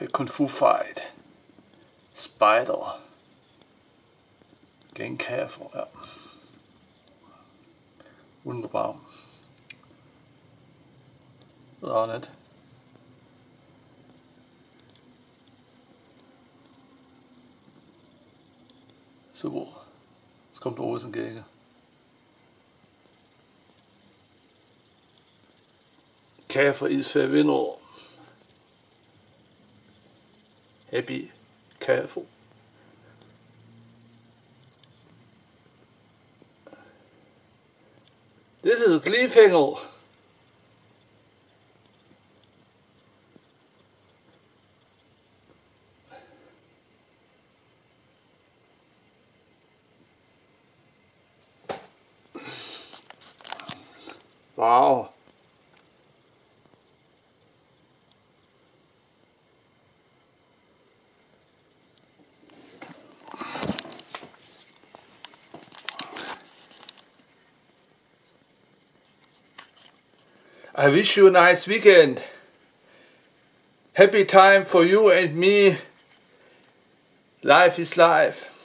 Der Kung Fu Fight. Spider. Gegen Käfer, ja. Wunderbar. Oder nicht? Super. Jetzt kommt der Osen entgegen. Käfer ist für Winner. Happy Käfer. This is a cliffhanger. Wow. I wish you a nice weekend. Happy time for you and me. Life is life.